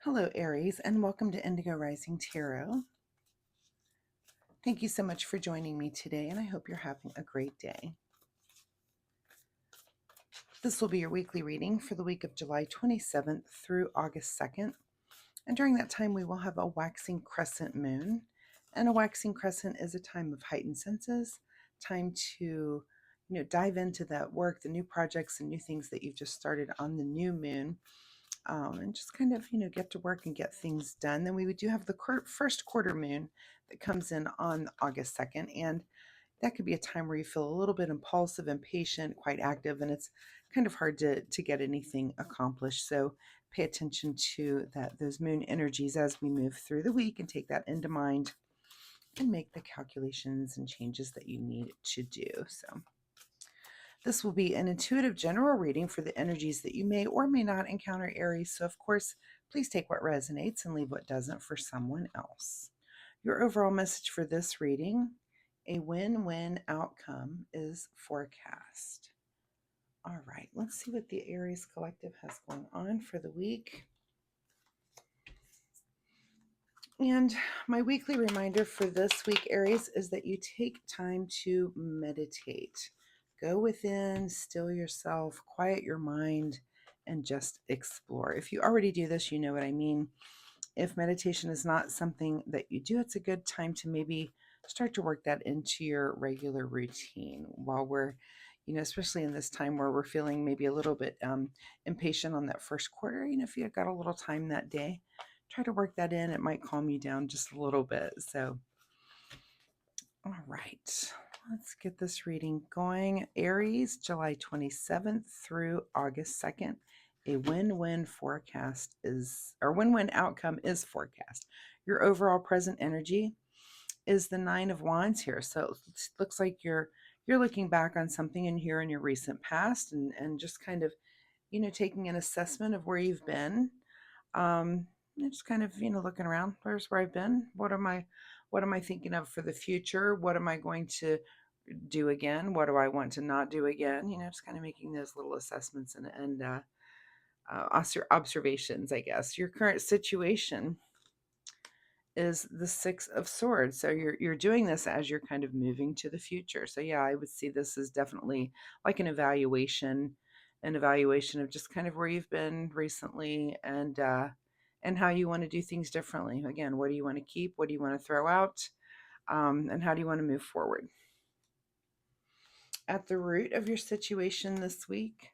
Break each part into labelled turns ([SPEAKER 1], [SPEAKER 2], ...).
[SPEAKER 1] Hello, Aries, and welcome to Indigo Rising Tarot. Thank you so much for joining me today, and I hope you're having a great day. This will be your weekly reading for the week of July 27th through August 2nd. And during that time, we will have a waxing crescent moon. And a waxing crescent is a time of heightened senses, time to dive into that work, the new projects and new things that you've just started on the new moon. And just kind of, get to work and get things done. Then we do have the first quarter moon that comes in on August 2nd. And that could be a time where you feel a little bit impulsive, impatient, quite active, and it's kind of hard to get anything accomplished. So pay attention to those moon energies as we move through the week and take that into mind and make the calculations and changes that you need to do. So this will be an intuitive general reading for the energies that you may or may not encounter, Aries. So, of course, please take what resonates and leave what doesn't for someone else. Your overall message for this reading: a win-win outcome is forecast. All right, let's see what the Aries Collective has going on for the week. And my weekly reminder for this week, Aries, is that you take time to meditate. Go within, still yourself, quiet your mind, and just explore. If you already do this, you know what I mean. If meditation is not something that you do, it's a good time to maybe start to work that into your regular routine while we're, especially in this time where we're feeling maybe a little bit impatient on that first quarter. If you got a little time that day, try to work that in. It might calm you down just a little bit. So, all right, let's get this reading going. Aries, July 27th through August 2nd. A win-win forecast is, or win-win outcome is forecast. Your overall present energy is the Nine of Wands here. So it looks like you're looking back on something in here in your recent past and just kind of, taking an assessment of where you've been. Just kind of, looking around. Where's where I've been? What am I thinking of for the future? What am I going to do again? What do I want to not do again? Just kind of making those little assessments and observations, I guess. Your current situation is the Six of Swords. So you're doing this as you're kind of moving to the future. So yeah, I would see this as definitely like an evaluation of just kind of where you've been recently and how you want to do things differently. Again, what do you want to keep? What do you want to throw out? And how do you want to move forward? At the root of your situation this week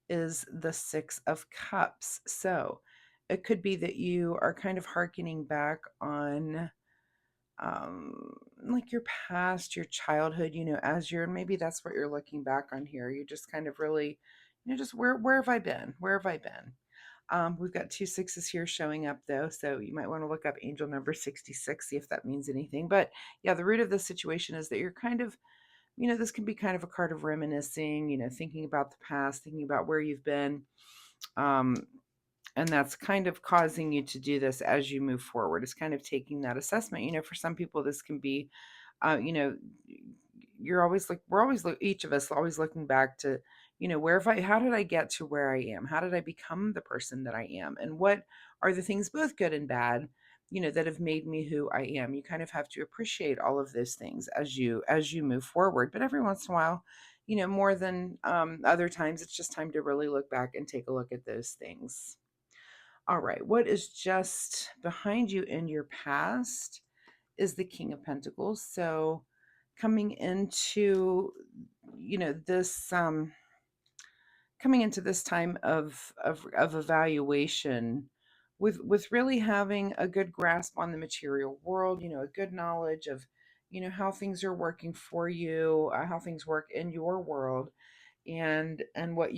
[SPEAKER 1] is the Six of Cups. So it could be that you are kind of hearkening back on like your past, your childhood, as maybe that's what you're looking back on here. You're just kind of really, just where have I been? Where have I been? We've got two sixes here showing up though, so you might want to look up angel number 66, see if that means anything. But yeah, the root of the situation is that you're kind of, this can be kind of a card of reminiscing, thinking about the past, thinking about where you've been. And that's kind of causing you to do this as you move forward. It's kind of taking that assessment. For some people, this can be, you're always like, each of us always looking back to, how did I get to where I am? How did I become the person that I am? And what are the things, both good and bad, that have made me who I am? You kind of have to appreciate all of those things as you move forward. But every once in a while, more than other times, it's just time to really look back and take a look at those things. All right, what is just behind you in your past is the King of Pentacles. So coming into, this coming into this time of evaluation with really having a good grasp on the material world, a good knowledge of, how things are working for you, how things work in your world, and what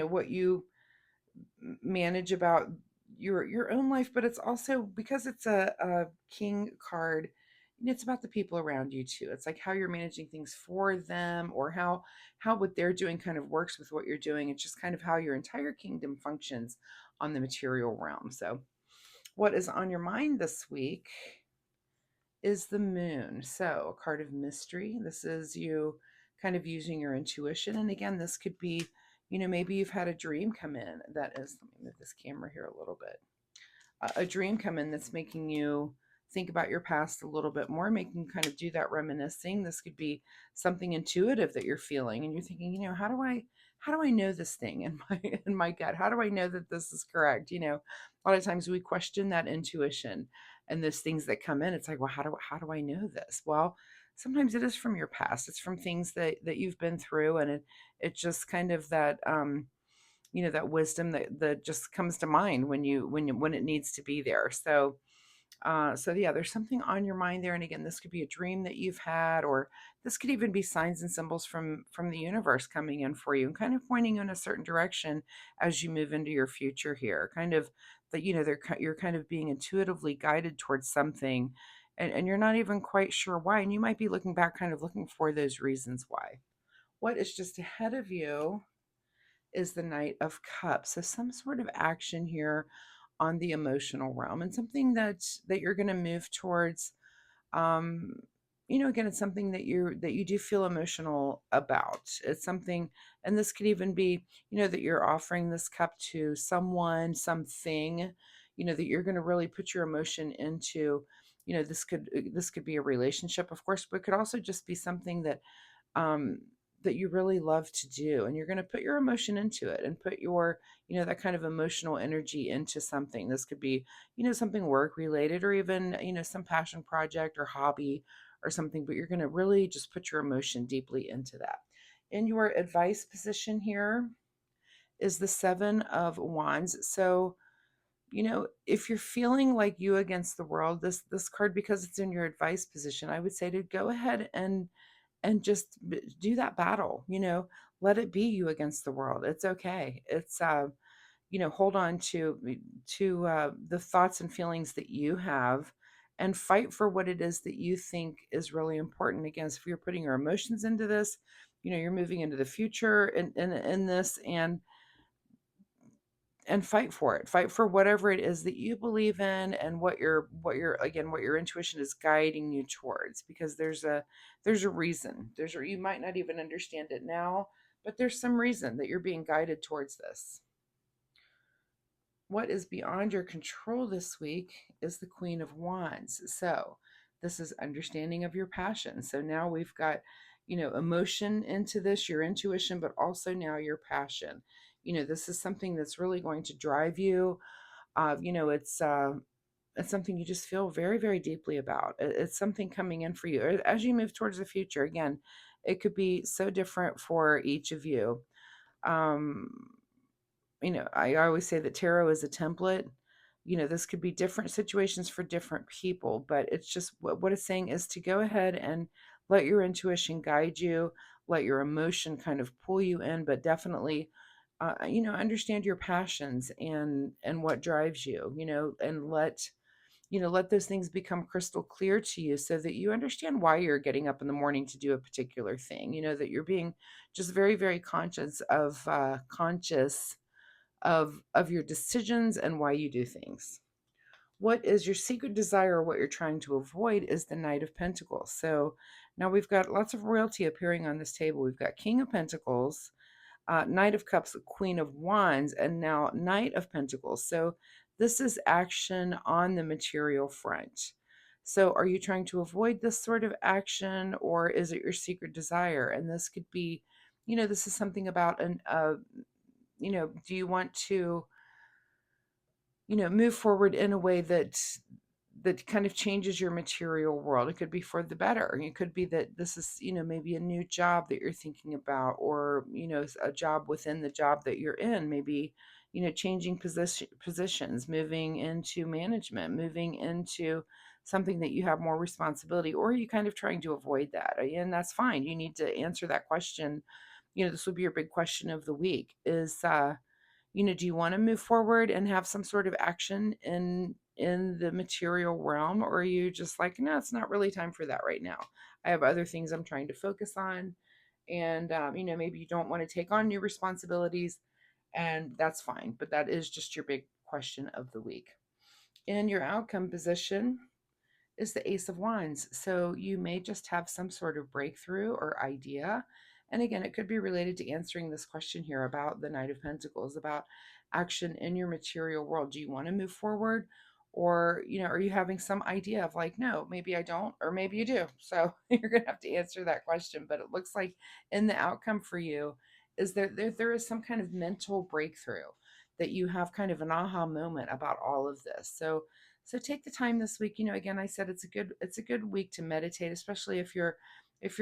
[SPEAKER 1] what you manage about your own life. But it's also, because it's a king card, it's about the people around you too. It's like how you're managing things for them, or how what they're doing kind of works with what you're doing. It's just kind of how your entire kingdom functions on the material realm. So what is on your mind this week is the moon. So a card of mystery. This is you kind of using your intuition. And again, this could be, Maybe you've had a dream come in that is, let me move this camera here a little bit. A dream come in that's making you think about your past a little bit more, making you kind of do that reminiscing. This could be something intuitive that you're feeling, and you're thinking, how do I know this thing in my in my gut? How do I know that this is correct? A lot of times we question that intuition and those things that come in. It's like, well, how do I know this? Well, sometimes it is from your past. It's from things that you've been through, and it just kind of that wisdom that just comes to mind when it needs to be there. So yeah, there's something on your mind there, and again, this could be a dream that you've had, or this could even be signs and symbols from the universe coming in for you and kind of pointing you in a certain direction as you move into your future here. Kind of that you're kind of being intuitively guided towards something, and you're not even quite sure why, and you might be looking back, kind of looking for those reasons why. What is just ahead of you is the Knight of Cups. So some sort of action here on the emotional realm, and something that you're going to move towards. um Again, it's something that you do feel emotional about. It's something, and this could even be, that you're offering this cup to someone, something, that you're going to really put your emotion into. This could be a relationship, of course, but it could also just be something um, that you really love to do, and you're going to put your emotion into it and put your, that kind of emotional energy into something. This could be, something work related, or even, some passion project or hobby or something, but you're going to really just put your emotion deeply into that. In your advice position here is the Seven of Wands. So, if you're feeling like you against the world, this card, because it's in your advice position, I would say to go ahead and just do that battle. Let it be you against the world. It's okay. It's hold on to the thoughts and feelings that you have, and fight for what it is that you think is really important. Again, so if you're putting your emotions into this, you're moving into the future in this, and fight for it. Fight for whatever it is that you believe in, and what your intuition is guiding you towards, because there's a reason. You might not even understand it now, but there's some reason that you're being guided towards this. What is beyond your control this week is the Queen of Wands. So this is understanding of your passion. So now we've got, emotion into this, your intuition, but also now your passion. This is something that's really going to drive you. It's something you just feel very, very deeply about. It's something coming in for you as you move towards the future. Again, it could be so different for each of you. Um, I always say that tarot is a template. This could be different situations for different people, but it's just what it's saying is to go ahead and let your intuition guide you, let your emotion kind of pull you in, but definitely, understand your passions and what drives you, and let those things become crystal clear to you, so that you understand why you're getting up in the morning to do a particular thing. That you're being just very, very conscious of your decisions and why you do things. What is your secret desire, or what you're trying to avoid, is the Knight of Pentacles. So now we've got lots of royalty appearing on this table. We've got King of Pentacles, Knight of Cups, Queen of Wands, and now Knight of Pentacles. So this is action on the material front. So are you trying to avoid this sort of action, or is it your secret desire? And this could be, this is something about do you want to, move forward in a way that kind of changes your material world? It could be for the better. It could be that this is, maybe a new job that you're thinking about, or, a job within the job that you're in, maybe, changing positions, moving into management, moving into something that you have more responsibility, or are you kind of trying to avoid that? And that's fine. You need to answer that question. This would be your big question of the week is, do you want to move forward and have some sort of action in the material realm, or are you just like, no, it's not really time for that right now. I have other things I'm trying to focus on, and maybe you don't want to take on new responsibilities, and that's fine. But that is just your big question of the week. In your outcome position is the Ace of Wands. So you may just have some sort of breakthrough or idea And again, it could be related to answering this question here about the Knight of Pentacles, about action in your material world. Do you want to move forward? Or, are you having some idea of like, no, maybe I don't, or maybe you do. So you're going to have to answer that question. But it looks like in the outcome for you is there is some kind of mental breakthrough, that you have kind of an aha moment about all of this. So take the time this week. Again, I said it's a good week to meditate, especially if you're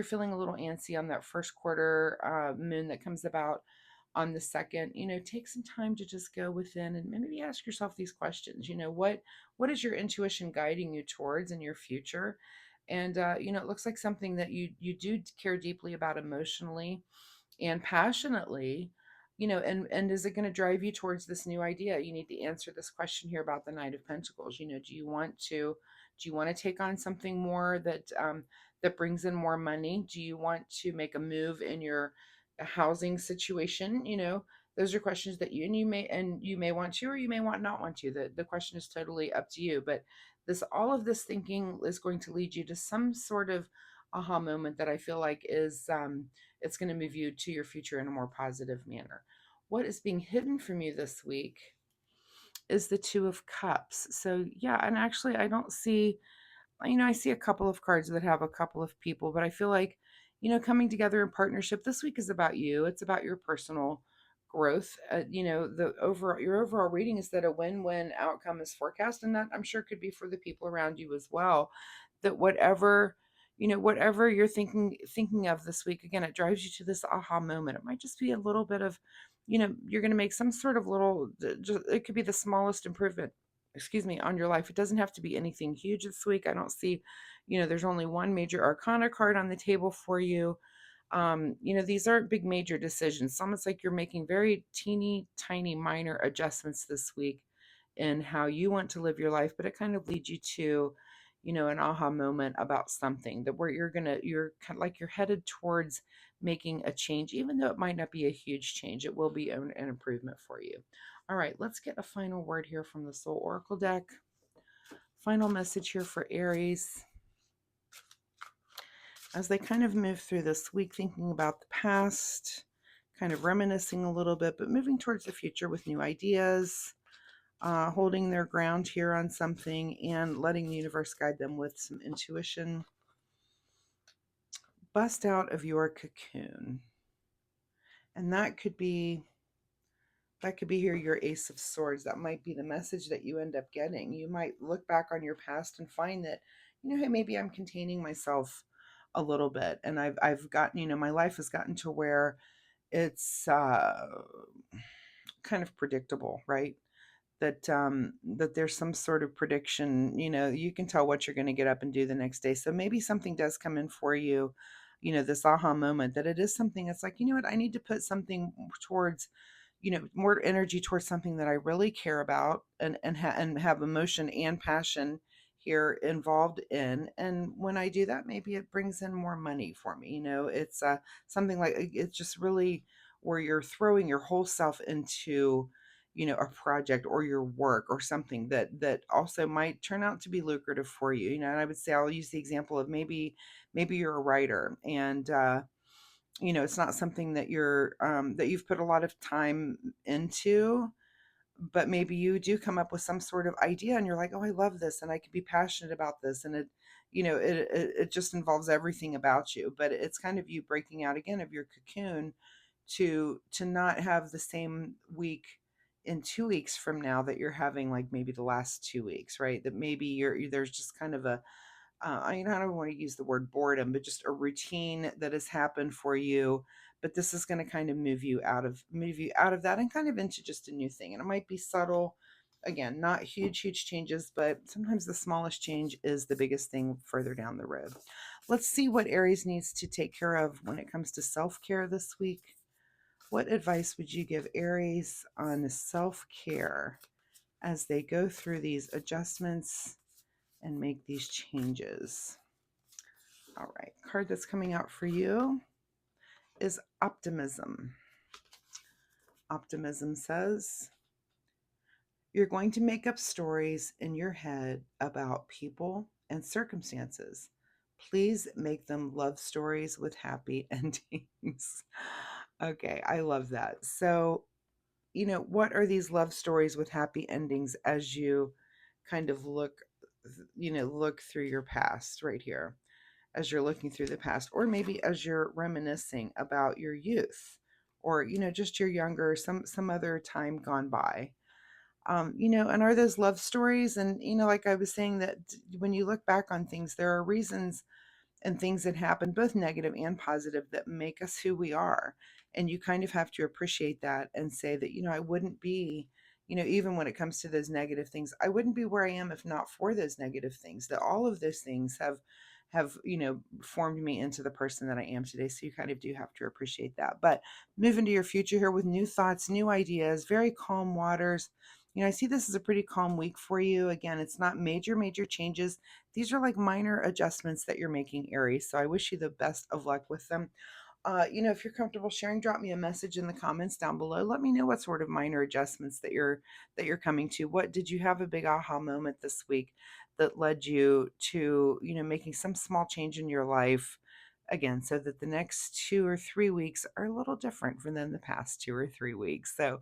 [SPEAKER 1] feeling a little antsy on that first quarter moon that comes about on the second. Take some time to just go within and maybe ask yourself these questions. What is your intuition guiding you towards in your future? And it looks like something that you do care deeply about emotionally and passionately. And is it going to drive you towards this new idea? You need to answer this question here about the Knight of Pentacles. Do you want to take on something more that brings in more money? Do you want to make a move in your housing situation? Those are questions that you may want to, or you may not want to. The question is totally up to you. But all of this thinking is going to lead you to some sort of aha moment that I feel like is it's going to move you to your future in a more positive manner. What is being hidden from you this week is the Two of Cups. So, yeah, and actually, I don't see, I see a couple of cards that have a couple of people, but I feel like, coming together in partnership this week is about you. It's about your personal growth. Your overall reading is that a win-win outcome is forecast, and that I'm sure could be for the people around you as well. That whatever you're thinking of this week, again, it drives you to this aha moment. It might just be a little bit of, you're going to make some sort of little, just, it could be the smallest improvement, excuse me, on your life. It doesn't have to be anything huge this week. I don't see, there's only one major arcana card on the table for you. These aren't big major decisions. It's almost like you're making very teeny tiny minor adjustments this week in how you want to live your life, but it kind of leads you to, an aha moment about something that where you're kind of like you're headed towards making a change. Even though it might not be a huge change, it will be an improvement for you. All right, let's get a final word here from the Soul Oracle deck. Final message here for Aries as they kind of move through this week, thinking about the past, kind of reminiscing a little bit, but moving towards the future with new ideas, holding their ground here on something, and letting the universe guide them with some intuition. Bust out of your cocoon. And that could be here your Ace of Swords. That might be the message that you end up getting. You might look back on your past and find that, hey, maybe I'm containing myself a little bit, and I've gotten, my life has gotten to where it's kind of predictable, right? That there's some sort of prediction. You can tell what you're going to get up and do the next day. So maybe something does come in for you, this aha moment, that it is something that's like, what, I need to put something towards, more energy towards something that I really care about, and have emotion and passion here involved in. And when I do that, maybe it brings in more money for me. It's something like, it's just really where you're throwing your whole self into, a project or your work or something that also might turn out to be lucrative for you. And I would say, I'll use the example of maybe you're a writer, and it's not something that you've put a lot of time into, but maybe you do come up with some sort of idea and you're like, oh, I love this and I could be passionate about this, and it just involves everything about you. But it's kind of you breaking out again of your cocoon to not have the same week in 2 weeks from now that you're having, like maybe the last 2 weeks, right? That maybe there's just kind of a I don't want to use the word boredom, but just a routine that has happened for you. But this is going to kind of move you out of that and kind of into just a new thing. And it might be subtle, again, not huge changes, but sometimes the smallest change is the biggest thing further down the road. Let's see what Aries needs to take care of when it comes to self-care this week. What advice would you give Aries on self-care as they go through these adjustments and make these changes? All right, card that's coming out for you is Optimism. Optimism says, you're going to make up stories in your head about people and circumstances, Please make them love stories with happy endings. Okay, I love that. So, what are these love stories with happy endings as you kind of look through your past right here, as you're looking through the past, or maybe as you're reminiscing about your youth, or, just your younger, some other time gone by. And are those love stories? And, like I was saying, that when you look back on things, there are reasons and things that happen, both negative and positive, that make us who we are. And you kind of have to appreciate that and say that, I wouldn't be, even when it comes to those negative things, I wouldn't be where I am if not for those negative things, that all of those things have formed me into the person that I am today. So you kind of do have to appreciate that. But move into your future here with new thoughts, new ideas, very calm waters. I see this as a pretty calm week for you. Again, it's not major changes. These are like minor adjustments that you're making, Aries. So I wish you the best of luck with them. If you're comfortable sharing, drop me a message in the comments down below. Let me know what sort of minor adjustments that you're coming to. What did you have a big aha moment this week that led you to, making some small change in your life? Again, so that the next 2 or 3 weeks are a little different than the past 2 or 3 weeks. So,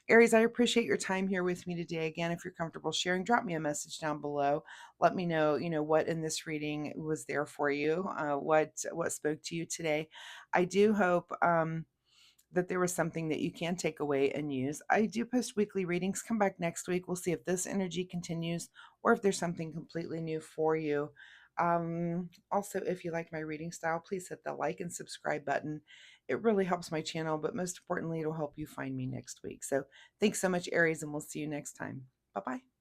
[SPEAKER 1] Aries, I appreciate your time here with me today. Again, if you're comfortable sharing, drop me a message down below. Let me know, what in this reading was there for you, what spoke to you today. I do hope that there was something that you can take away and use. I do post weekly readings. Come back next week. We'll see if this energy continues or if there's something completely new for you. Also, if you like my reading style, please hit the like and subscribe button. It really helps my channel, but most importantly, it'll help you find me next week. So thanks so much, Aries, and we'll see you next time. Bye bye.